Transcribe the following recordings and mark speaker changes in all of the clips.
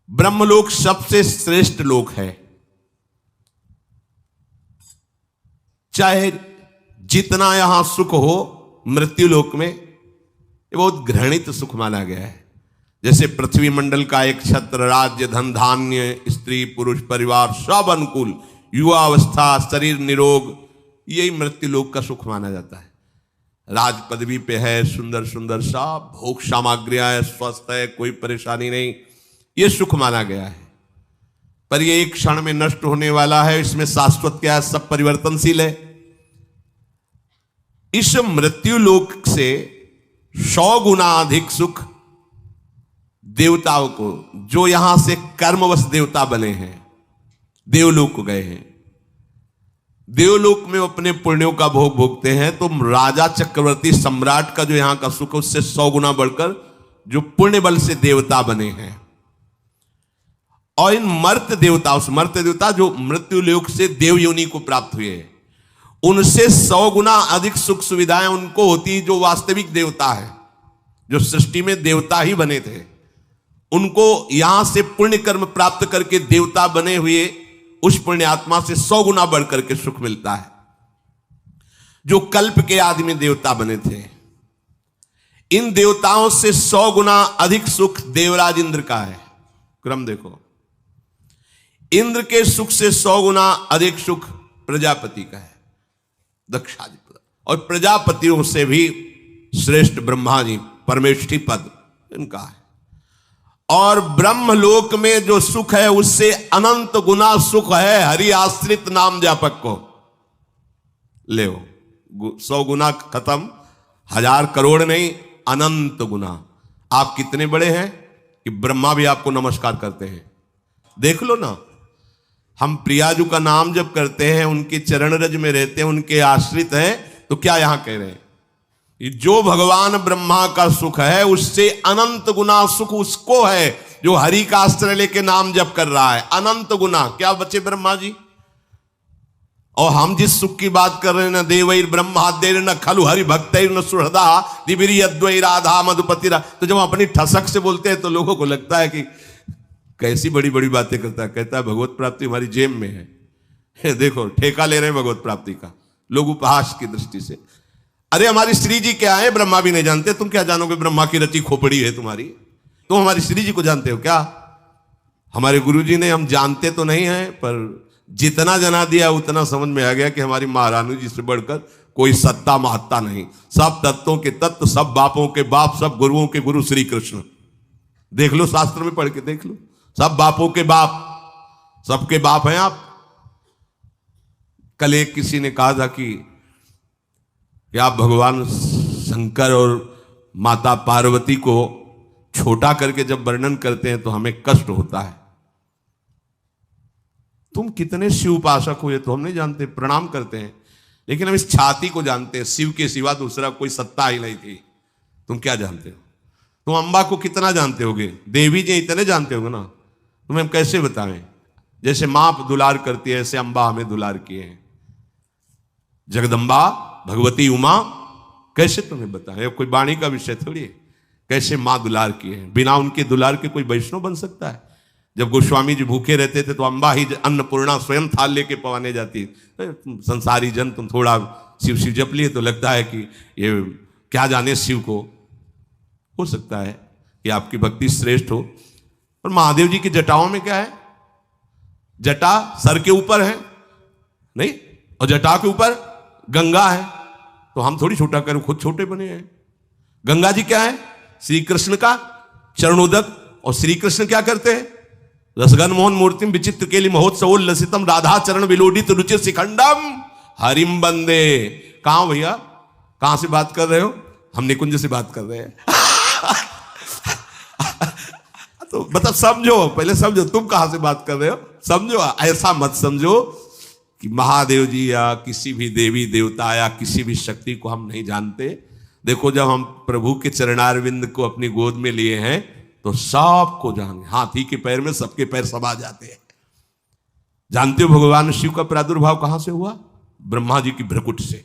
Speaker 1: ब्रह्मलोक सबसे श्रेष्ठ लोक है। चाहे जितना यहां सुख हो, मृत्यु लोक में ये बहुत घृणित सुख माना गया है। जैसे पृथ्वी मंडल का एक छत्र, राज्य, धन, धान्य, स्त्री पुरुष परिवार सब अनुकूल, युवावस्था, शरीर निरोग, यही मृत्यु लोक का सुख माना जाता है। राज पदवी पे है, सुंदर सुंदर सब भोग सामग्रियां है, स्वस्थ है, कोई परेशानी नहीं, ये सुख माना गया है। पर ये एक क्षण में नष्ट होने वाला है। इसमें शाश्वत क्या है? सब परिवर्तनशील है। इस मृत्यु लोक से 100 गुना अधिक सुख देवताओं को, जो यहां से कर्मवश देवता बने हैं, देवलोक को गए हैं। देवलोक में अपने पुण्यों का भोग भोगते हैं। तो राजा चक्रवर्ती सम्राट का जो यहां का सुख है, उससे 100 गुना बढ़कर जो पुण्य बल से देवता बने हैं। और इन मर्त देवता, उस मर्त देवता जो मृत्यु लोक से देव योनि को प्राप्त हुए हैं, उनसे 100 गुना अधिक सुख सुविधाएं उनको होती जो वास्तविक देवता है, जो सृष्टि में देवता ही बने थे। उनको यहां से पुण्य कर्म प्राप्त करके देवता बने हुए उस पुण्य आत्मा से 100 गुना बढ़कर के सुख मिलता है, जो कल्प के आदि में देवता बने थे। इन देवताओं से 100 गुना अधिक सुख देवराज इंद्र का है। क्रम देखो, इंद्र के सुख से 100 गुना अधिक सुख प्रजापति का है, दक्षाधिपति। और प्रजापतियों से भी श्रेष्ठ ब्रह्मा जी, परमेष्ठी पद इनका है। और ब्रह्मलोक में जो सुख है, उससे अनंत गुना सुख है हरि आश्रित नाम जापक को। ले 100 गुना खत्म, 1000 करोड़ नहीं, अनंत गुना। आप कितने बड़े हैं कि ब्रह्मा भी आपको नमस्कार करते हैं। देख लो ना, हम प्रियाजू का नाम जब करते हैं, उनके चरण रज में रहते हैं, उनके आश्रित हैं, तो क्या यहां कह रहे हैं? जो भगवान ब्रह्मा का सुख है, उससे अनंत गुना सुख उसको है जो हरि का आश्रय लेके नाम जप कर रहा है। अनंत गुना। क्या बचे ब्रह्मा जी? और हम जिस सुख की बात कर रहे हैं, न देवैर ब्रह्माद्यैर न खलु हरि भक्तैर न सुहृदा दिविरी अद्वै राधा मधुपति। तो जब अपनी ठसक से बोलते हैं तो लोगों को लगता है कि कैसी बड़ी बड़ी बातें करता है। कहता है भगवत प्राप्ति हमारी जेब में है। देखो, ठेका ले रहे हैं भगवत प्राप्ति का लोग उपहास की दृष्टि से। अरे हमारी श्री जी क्या है ब्रह्मा भी नहीं जानते, तुम क्या जानोगे? ब्रह्मा की रची खोपड़ी है तुम्हारी, तुम हमारी श्री जी को जानते हो क्या? हमारे गुरु जी ने, हम जानते तो नहीं हैं, पर जितना जना दिया उतना समझ में आ गया कि हमारी महारानी जी से बढ़कर कोई सत्ता महत्ता नहीं। सब तत्वों के तत्व, सब बापों के बाप, सब गुरुओं के गुरु श्री कृष्ण। देख लो, शास्त्र में पढ़ के देख लो, सब बापों के बाप, सबके बाप हैं आप। कल एक किसी ने कहा था कि आप भगवान शंकर और माता पार्वती को छोटा करके जब वर्णन करते हैं तो हमें कष्ट होता है। तुम कितने शिव उपासक हो ये तो हम नहीं जानते, प्रणाम करते हैं, लेकिन हम इस छाती को जानते हैं। शिव के सिवा दूसरा कोई सत्ता ही नहीं थी। तुम क्या जानते हो? तुम अंबा को कितना जानते होगे? देवी जी इतने जानते होगे ना, तुम्हें हम कैसे बताएं? जैसे मां दुलार करती है, ऐसे अंबा हमें दुलार किए हैं। जगदम्बा भगवती उमा कैसे तुम्हें बताएं? कोई वाणी का विषय थोड़ी है। कैसे मां दुलार किए हैं, बिना उनके दुलार के कोई वैष्णव बन सकता है? जब गोस्वामी जी भूखे रहते थे तो अंबा ही अन्नपूर्णा स्वयं थाल लेके पवाने जाती। संसारी जन तुम थोड़ा शिव शिव जप लिए तो लगता है कि ये क्या जाने शिव को। हो सकता है कि आपकी भक्ति श्रेष्ठ हो, पर महादेव जी की जटाओं में क्या है? जटा सर के ऊपर है नहीं, और जटा के ऊपर गंगा है। तो हम थोड़ी छोटा करें, खुद छोटे बने हैं। गंगा जी क्या है? श्री कृष्ण का चरणोदक। और श्री कृष्ण क्या करते हैं? रसगन मोहन मूर्तिम विचित्र केली महोत्सवोल्लसितम राधा चरण विलोडित रुचि शिखंडम हरिम बंदे। कहां भैया, कहां से बात कर रहे हो? हम निकुंज से बात कर रहे हैं। तो मतलब समझो, पहले समझो तुम कहां से बात कर रहे हो, समझो। ऐसा मत समझो कि महादेव जी या किसी भी देवी देवता या किसी भी शक्ति को हम नहीं जानते। देखो, जब हम प्रभु के चरणारविंद को अपनी गोद में लिए हैं तो सबको जान, हाथी के पैर में सबके पैर समा जाते हैं। जानते हो भगवान शिव का प्रादुर्भाव कहां से हुआ? ब्रह्मा जी की भ्रकुट से।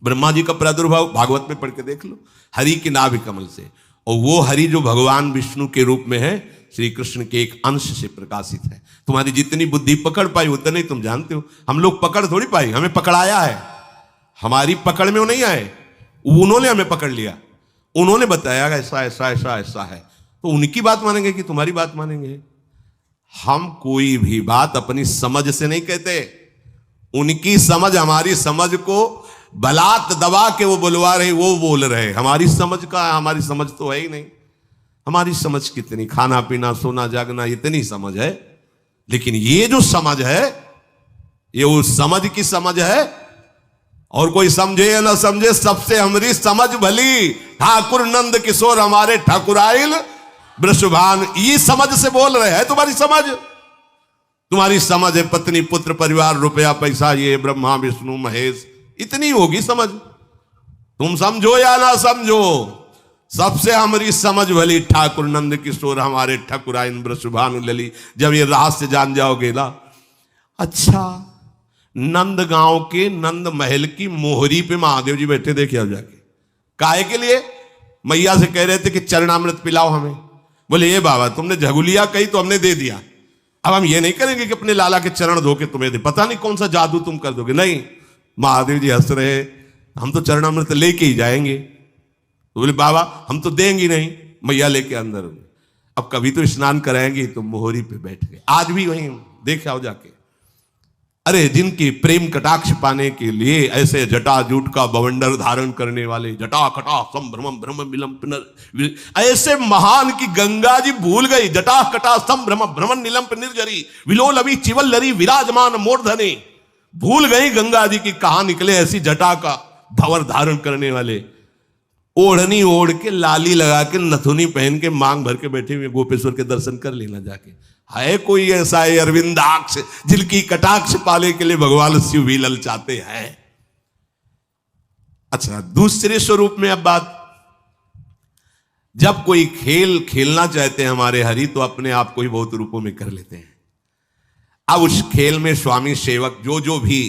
Speaker 1: ब्रह्मा जी का प्रादुर्भाव भागवत में पढ़ के देख लो, हरि के नाभि कमल से। और वो हरि जो भगवान विष्णु के रूप में है, श्री कृष्ण के एक अंश से प्रकाशित है। तुम्हारी जितनी बुद्धि पकड़ पाई उतने तुम जानते हो। हम लोग पकड़ थोड़ी पाई, हमें पकड़ाया है। हमारी पकड़ में वो नहीं आए, उन्होंने हमें पकड़ लिया, उन्होंने बताया ऐसा ऐसा ऐसा ऐसा है, तो उनकी बात मानेंगे कि तुम्हारी बात मानेंगे? हम कोई भी बात अपनी समझ से नहीं कहते। उनकी समझ हमारी समझ को बलात् दबा के वो बुलवा रहे, वो बोल रहे। हमारी समझ का, हमारी समझ तो है ही नहीं। हमारी समझ कितनी, खाना पीना सोना जागना इतनी समझ है, लेकिन ये जो समझ है ये उस समझ की समझ है। और कोई समझे या ना समझे, सबसे हमारी समझ भली। ठाकुर नंद किशोर हमारे ठाकुराइल वृषभान, ये समझ से बोल रहे हैं। तुम्हारी समझ, तुम्हारी समझ है पत्नी पुत्र परिवार रुपया पैसा, ये ब्रह्मा विष्णु महेश, इतनी होगी समझ। तुम समझो या ना समझो, सबसे हमारी समझ भली ठाकुर नंद किशोर हमारे ठाकुराइन वृषभानु लली। जब ये रहस्य जान जाओगे ना, अच्छा नंद गांव के नंद महल की मोहरी पे महादेव जी बैठे, देखे अब जाके। काहे के लिए? मैया से कह रहे थे कि चरणामृत पिलाओ हमें। बोले ये बाबा तुमने झगुलिया कही तो हमने दे दिया, अब हम ये नहीं करेंगे कि अपने लाला के चरण धो के तुम्हें दे, पता नहीं कौन सा जादू तुम कर दोगे। नहीं, महादेव जी हंस रहे, हम तो चरणामृत लेके ही जाएंगे। तो बोले बाबा हम तो देंगे नहीं। मैया लेके अंदर, अब कभी तो स्नान कराएंगे, तो मोहरी पे बैठ गए। आज भी वहीं देखे आओ जाके। अरे जिनकी प्रेम कटाक्ष पाने के लिए ऐसे जटाजूट का बवंडर धारण करने वाले, जटा कटा संभ्रम भ्रम मिलम पुनर, ऐसे महान की गंगा जी भूल गई। जटा कटा संभ्रम भ्रमण निलंप निर्जरी विलोलवी चिवल्लरी विराजमान मूर्धने, भूल गई गंगा जी की कहां निकले ऐसी जटा का भंवर धारण करने वाले। ओढ़नी ओढ़ के, लाली लगा के, नथुनी पहन के, मांग भर के बैठे हुए गोपेश्वर के दर्शन कर लेना जाके। है कोई ऐसा है अरविंदाक्ष जिनकी कटाक्ष पाने के लिए भगवान शिव भी ललचाते हैं? अच्छा, दूसरे स्वरूप में अब बात, जब कोई खेल खेलना चाहते हैं हमारे हरि, तो अपने आप को ही बहुत रूपों में कर लेते हैं। अब उस खेल में स्वामी सेवक जो भी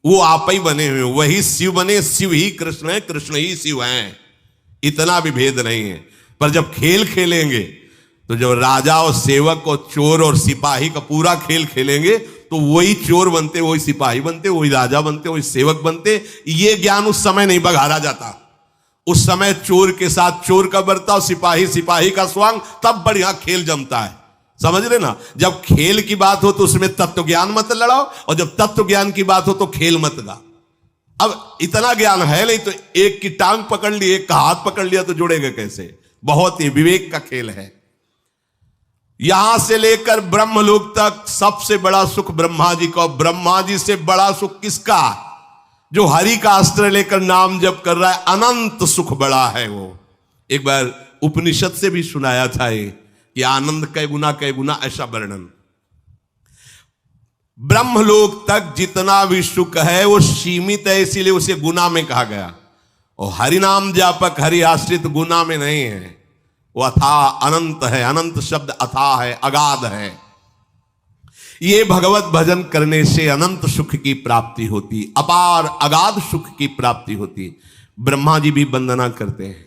Speaker 1: वो आप ही बने हुए, वही शिव बने। शिव ही कृष्ण है, कृष्ण ही शिव हैं, इतना भी भेद नहीं है। पर जब खेल खेलेंगे, तो जब राजा और सेवक और चोर और सिपाही का पूरा खेल खेलेंगे, तो वही चोर बनते, वही सिपाही बनते, वही राजा बनते, वही सेवक बनते। ये ज्ञान उस समय नहीं बघारा जाता। उस समय चोर के साथ चोर का बर्ताव, सिपाही सिपाही का स्वांग, तब बढ़िया खेल जमता है। समझ रहे ना? जब खेल की बात हो तो उसमें तत्व ज्ञान मत लड़ाओ, और जब तत्व ज्ञान की बात हो तो खेल मत गा। अब इतना ज्ञान है नहीं, तो एक की टांग पकड़ ली, एक का हाथ पकड़ लिया, तो जुड़ेगा कैसे? बहुत ही विवेक का खेल है। यहां से लेकर ब्रह्मलोक तक सबसे बड़ा सुख ब्रह्मा जी का। ब्रह्मा जी से बड़ा सुख किसका? जो हरि का अस्त्र लेकर नाम जप कर रहा है, अनंत सुख बड़ा है वो। एक बार उपनिषद से भी सुनाया था ये कि आनंद कै गुना ऐसा वर्णन। ब्रह्मलोक तक जितना भी सुख है वो सीमित है, इसीलिए उसे गुना में कहा गया। और हरि नाम जापक हरि आश्रित गुना में नहीं है, वो अथाह अनंत है। अनंत शब्द अथाह है, अगाध है। ये भगवत भजन करने से अनंत सुख की प्राप्ति होती, अपार अगाध सुख की प्राप्ति होती। ब्रह्मा जी भी वंदना करते हैं।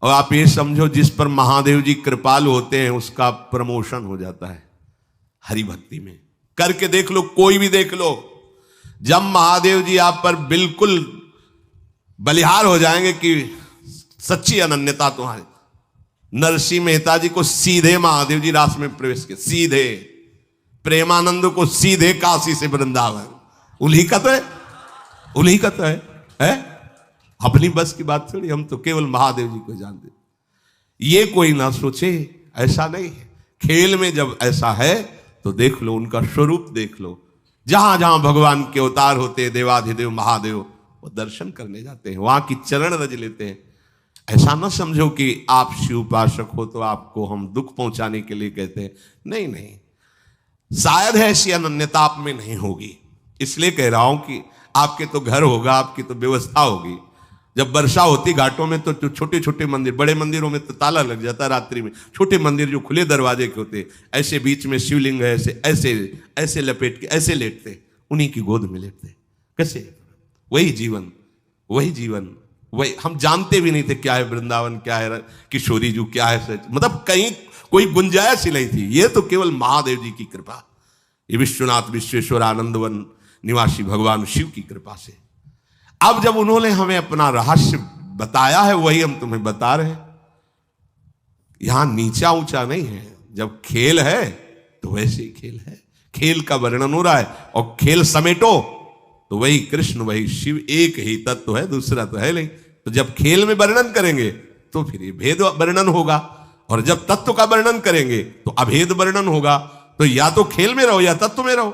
Speaker 1: और आप ये समझो, जिस पर महादेव जी कृपालु होते हैं उसका प्रमोशन हो जाता है हरि भक्ति में। करके देख लो, कोई भी देख लो। जब महादेव जी आप पर बिल्कुल बलिहार हो जाएंगे कि सच्ची अनन्यता तुम्हारी, नरसिंह मेहता जी को सीधे महादेव जी रास में प्रवेश किया, सीधे। प्रेमानंद को सीधे काशी से वृंदावन। उन्हीं का तो है, उन्हीं का तो है? अपनी बस की बात थोड़ी, हम तो केवल महादेव जी को जानते। ये कोई ना सोचे, ऐसा नहीं है। खेल में जब ऐसा है तो देख लो, उनका स्वरूप देख लो। जहां जहां भगवान के अवतार होते, देवाधिदेव महादेव, वो दर्शन करने जाते हैं, वहां की चरण रज लेते हैं। ऐसा ना समझो कि आप शिव उपासक हो तो आपको हम दुख पहुंचाने के लिए कहते हैं। नहीं नहीं, शायद ऐसी अनन्यता आप में नहीं होगी, इसलिए कह रहा हूं कि आपके तो घर होगा, आपकी तो व्यवस्था होगी। जब वर्षा होती घाटों में, तो छोटे छोटे मंदिर, बड़े मंदिरों में तो ताला लग जाता है रात्रि में। छोटे मंदिर जो खुले दरवाजे के होते, ऐसे बीच में शिवलिंग है, ऐसे ऐसे ऐसे लपेट के ऐसे लेटते, उन्हीं की गोद में लेटते। कैसे? वही जीवन, वही जीवन, वही हम जानते भी नहीं थे क्या है वृंदावन, क्या है किशोरी जू, क्या है सच, मतलब कहीं कोई गुंजाइश ही नहीं थी। ये तो केवल महादेव जी की कृपा, ये विश्वनाथ विश्वेश्वर आनंदवन निवासी भगवान शिव की कृपा से। अब जब उन्होंने हमें अपना रहस्य बताया है, वही हम तुम्हें बता रहे हैं। यहां नीचा ऊंचा नहीं है, जब खेल है तो वैसे ही खेल है, खेल का वर्णन हो रहा है। और खेल समेटो तो वही कृष्ण वही शिव, एक ही तत्व है, दूसरा तो है नहीं। तो जब खेल में वर्णन करेंगे तो फिर ये भेद वर्णन होगा, और जब तत्व का वर्णन करेंगे तो अभेद वर्णन होगा। तो या तो खेल में रहो या तत्व में रहो।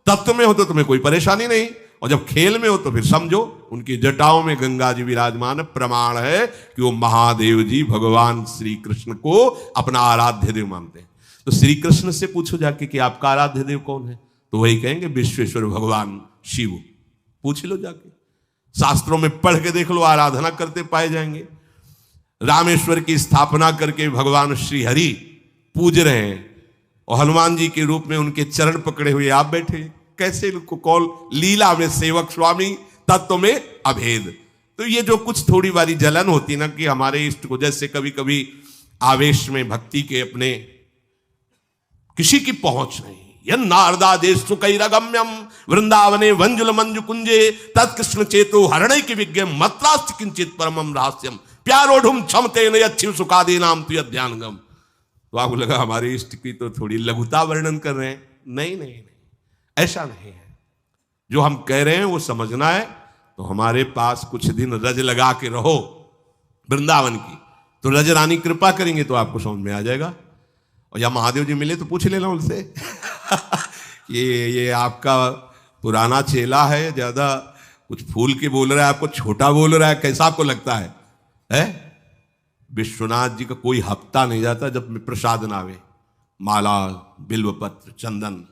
Speaker 1: तत्व में हो तो तुम्हें कोई परेशानी नहीं, और जब खेल में हो तो फिर समझो उनकी जटाओं में गंगा जी विराजमान, प्रमाण है कि वो महादेव जी भगवान श्री कृष्ण को अपना आराध्य देव मानते हैं। तो श्री कृष्ण से पूछो जाके कि आपका आराध्य देव कौन है, तो वही कहेंगे विश्वेश्वर भगवान शिव। पूछ लो जाके, शास्त्रों में पढ़ के देख लो, आराधना करते पाए जाएंगे। रामेश्वर की स्थापना करके भगवान श्री हरि पूज रहे हैं, और हनुमान जी के रूप में उनके चरण पकड़े हुए आप बैठे। कैसे इनको कौल, लीला में सेवक स्वामी, तत्व में अभेद। तो ये जो कुछ थोड़ी बारी जलन होती ना कि हमारे इष्ट को, जैसे कभी कभी आवेश में भक्ति के अपने किसी की पहुंच नहीं, नारदा देश सुकैरगम्यम वृंदावने वंजुल मंजु कुंजे तत्कृष्ण चेतो हरणै की विज्ञम मत्रास्त किंचित परमम रहस्यम प्यारोढ़ुम क्षमते न यच्छिव सुखादे नाम तु ध्यानगम। तो आपको लगा हमारे इष्ट की तो थोड़ी लघुता वर्णन कर रहे हैं। नहीं नहीं नहीं, ऐसा नहीं है। जो हम कह रहे हैं वो समझना है। तो हमारे पास कुछ दिन रज लगा के रहो वृंदावन की, तो रज रानी कृपा करेंगे तो आपको समझ में आ जाएगा। और या महादेव जी मिले तो पूछ लेना उनसे ये आपका पुराना चेला है, ज्यादा कुछ फूल के बोल रहा है, आपको छोटा बोल रहा है, कैसा आपको लगता है? विश्वनाथ जी का कोई हफ्ता नहीं जाता जब प्रसाद ना आवे, माला बिल्वपत्र चंदन।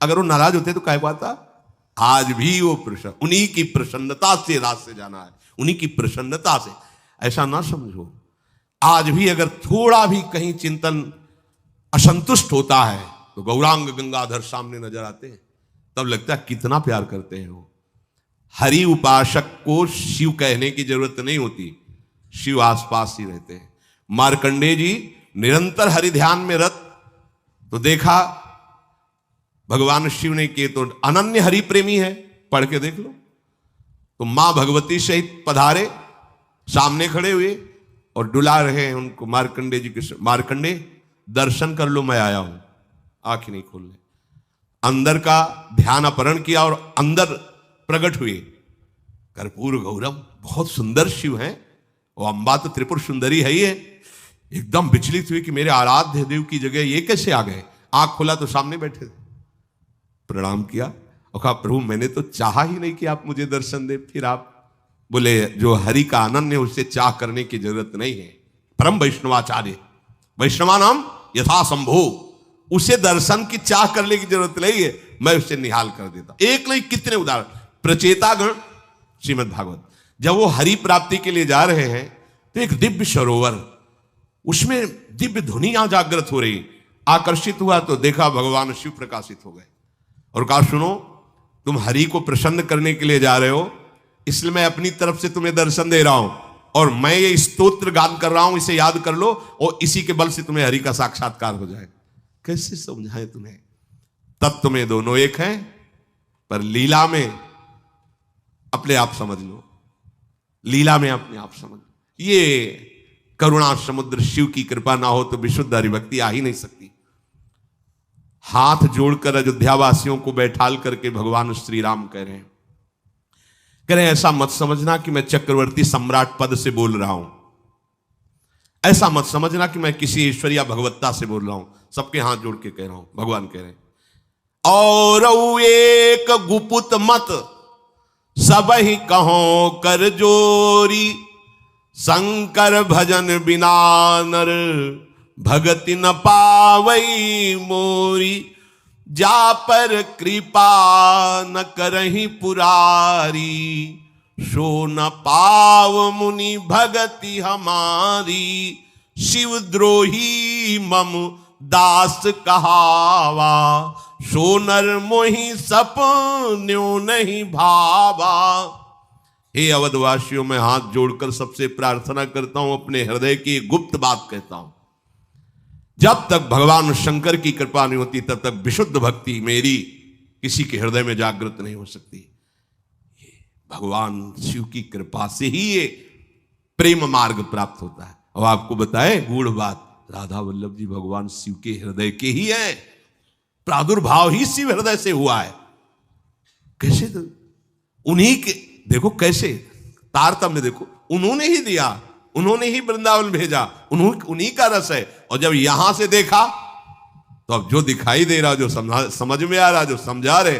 Speaker 1: अगर वो नाराज होते तो क्या बात? आज भी वो प्रसन्न, उन्हीं की प्रसन्नता से रात से जाना है, उन्हीं की प्रसन्नता से। ऐसा ना समझो, आज भी अगर थोड़ा भी कहीं चिंतन असंतुष्ट होता है तो गौरांग गंगाधर सामने नजर आते हैं, तब लगता है कितना प्यार करते हैं वो। हरि उपासक को शिव कहने की जरूरत नहीं होती, शिव आसपास ही रहते हैं। मार्कंडेय जी निरंतर हरि ध्यान में रत, तो देखा भगवान शिव ने किए तो अनन्य हरि प्रेमी है, पढ़ के देख लो। तो मां भगवती सहित पधारे, सामने खड़े हुए और डुला रहे हैं उनको मार्कंडेय जी के। मार्कंडेय दर्शन कर लो, मैं आया हूं। आंखें नहीं खोल ले, अंदर का ध्यान अपहरण किया और अंदर प्रकट हुए। कर्पूर गौरम, बहुत सुंदर शिव हैं, वो अम्बा तो त्रिपुर सुंदरी है ही है। एकदम विचलित हुई कि मेरे आराध्य देव की जगह ये कैसे आ गए। आंख खोला तो सामने बैठे थे, प्रणाम किया और कहा प्रभु मैंने तो चाहा ही नहीं कि आप मुझे दर्शन दे। फिर आप बोले जो हरि का आनंद है उससे चाह करने की जरूरत नहीं है। परम वैष्णवाचार्य, वैष्णवा नाम यथा संभो, उसे दर्शन की चाह करने की जरूरत नहीं है, मैं उससे निहाल कर देता। एक नहीं कितने उदाहरण। प्रचेतागण श्रीमद् भागवत, जब वो हरि प्राप्ति के लिए जा रहे हैं तो एक दिव्य सरोवर, उसमें दिव्य ध्वनियां जागृत हो रही। आकर्षित हुआ तो देखा भगवान शिव प्रकाशित हो गए और कहा सुनो, तुम हरि को प्रसन्न करने के लिए जा रहे हो, इसलिए मैं अपनी तरफ से तुम्हें दर्शन दे रहा हूं, और मैं ये स्तोत्र गान कर रहा हूं, इसे याद कर लो और इसी के बल से तुम्हें हरि का साक्षात्कार हो जाए। कैसे समझाएं तुम्हें? तत्व में दोनों एक हैं, पर लीला में अपने आप समझ लो, लीला में अपने आप समझ लो। ये करुणा समुद्र शिव की कृपा ना हो तो विशुद्ध हरिभक्ति आ ही नहीं सकती। हाथ जोड़कर अयोध्या वासियों को बैठाल करके भगवान श्री राम कह रहे हैं ऐसा मत समझना कि मैं चक्रवर्ती सम्राट पद से बोल रहा हूं, ऐसा मत समझना कि मैं किसी ईश्वरीय भगवत्ता से बोल रहा हूं। सबके हाथ जोड़ के कह रहा हूं, भगवान कह रहे हैं और एक गुपुत मत सब ही कहो कर जोरी, शंकर भजन बिना नर भगति न पावई मोरी, जा पर कृपा न करही पुरारी, सो न पाव मुनि भगति हमारी, शिव द्रोही मम दास कहावा, सो नर मोहि सपन्यो नहीं भावा। हे अवधवासियों, मैं हाथ जोड़कर सबसे प्रार्थना करता हूं, अपने हृदय की गुप्त बात कहता हूं। जब तक भगवान शंकर की कृपा नहीं होती तब तक विशुद्ध भक्ति मेरी किसी के हृदय में जागृत नहीं हो सकती। ये भगवान शिव की कृपा से ही ये प्रेम मार्ग प्राप्त होता है। अब आपको बताएं गूढ़ बात, राधा वल्लभ जी भगवान शिव के हृदय के ही है, प्रादुर्भाव ही शिव हृदय से हुआ है। कैसे? तो उन्हीं के देखो, कैसे तारतम्य देखो, उन्होंने ही दिया, उन्होंने ही वृंदावन भेजा, उन्हीं का रस है। और जब यहां से देखा तो अब जो दिखाई दे रहा, जो समझ में आ रहा, जो समझा रहे,